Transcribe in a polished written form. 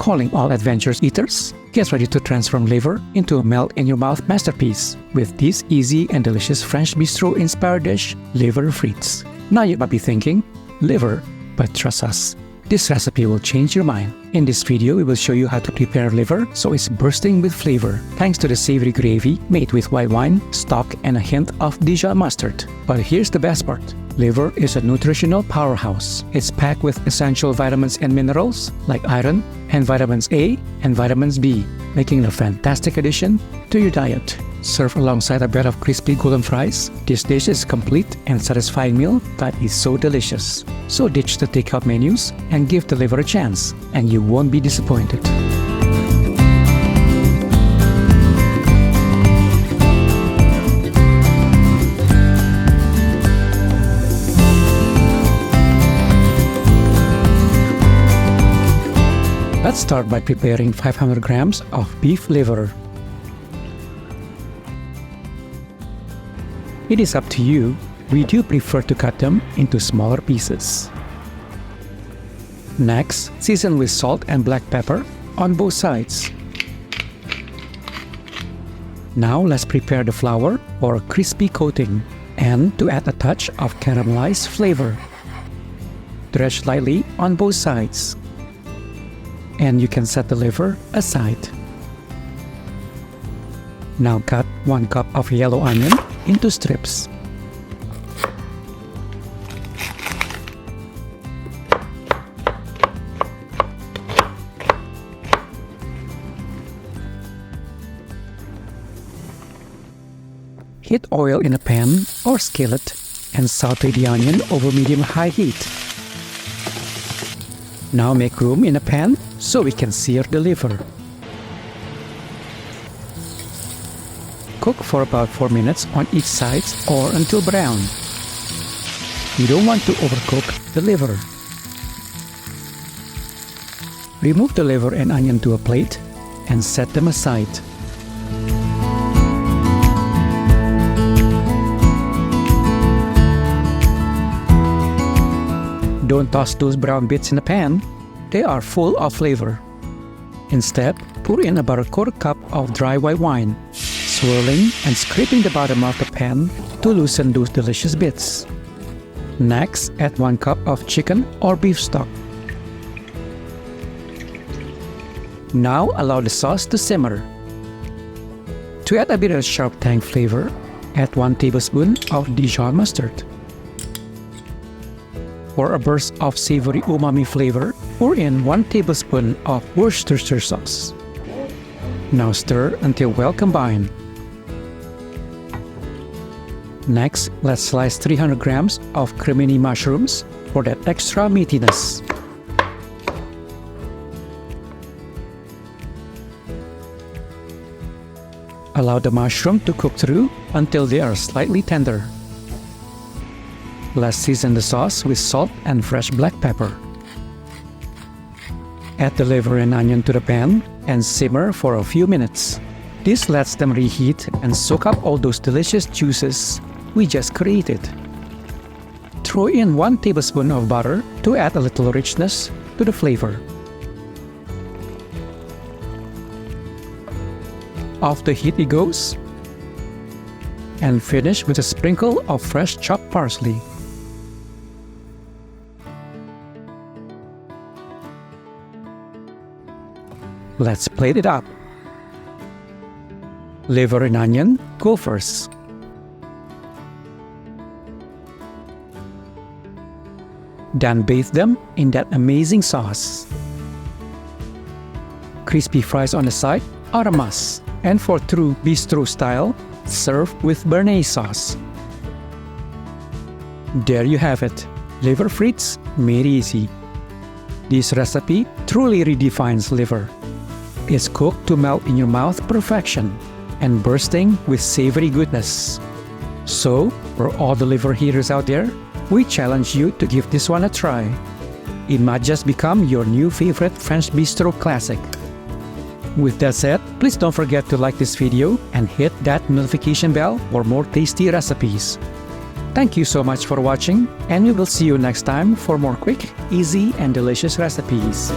Calling all adventurous eaters, get ready to transform liver into a melt-in-your-mouth masterpiece with this easy and delicious French bistro-inspired dish, liver frites. Now you might be thinking, liver, but trust us, this recipe will change your mind. In this video, we will show you how to prepare liver so it's bursting with flavor thanks to the savory gravy made with white wine, stock, and a hint of Dijon mustard. But here's the best part. Liver is a nutritional powerhouse. It's packed with essential vitamins and minerals like iron and vitamins A and vitamins B, making it a fantastic addition to your diet. Served alongside a bed of crispy golden fries, this dish is a complete and satisfying meal that is so delicious. So ditch the takeout menus and give the liver a chance, and you won't be disappointed. Let's start by preparing 500 grams of beef liver. It is up to you. We do prefer to cut them into smaller pieces. Next, season with salt and black pepper on both sides. Now let's prepare the flour for a crispy coating and to add a touch of caramelized flavor. Dredge lightly on both sides. And you can set the liver aside. Now cut 1 cup of yellow onion into strips. Heat oil in a pan or skillet and saute the onion over medium-high heat. Now make room in a pan so we can sear the liver. Cook for about 4 minutes on each side or until brown. You don't want to overcook the liver. Remove the liver and onion to a plate and set them aside. Don't toss those brown bits in the pan. They are full of flavor. Instead, pour in about a quarter cup of dry white wine, swirling and scraping the bottom of the pan to loosen those delicious bits. Next, add 1 cup of chicken or beef stock. Now allow the sauce to simmer. To add a bit of sharp tang flavor, add 1 tablespoon of Dijon mustard. For a burst of savory umami flavor, pour in 1 tablespoon of Worcestershire sauce. Now stir until well combined. Next, let's slice 300 grams of cremini mushrooms for that extra meatiness. Allow the mushroom to cook through until they are slightly tender. Let's season the sauce with salt and fresh black pepper. Add the liver and onion to the pan and simmer for a few minutes. This lets them reheat and soak up all those delicious juices we just created. Throw in 1 tablespoon of butter to add a little richness to the flavor. Off the heat it goes. And finish with a sprinkle of fresh chopped parsley. Let's plate it up. Liver and onion go first. Then bathe them in that amazing sauce. Crispy fries on the side are a must. And for true bistro style, serve with béarnaise sauce. There you have it, liver frites made easy. This recipe truly redefines liver. It's cooked to melt in your mouth perfection and bursting with savory goodness. So, for all the liver haters out there, we challenge you to give this one a try. It might just become your new favorite French bistro classic. With that said, please don't forget to like this video and hit that notification bell for more tasty recipes. Thank you so much for watching, and we will see you next time for more quick, easy, and delicious recipes.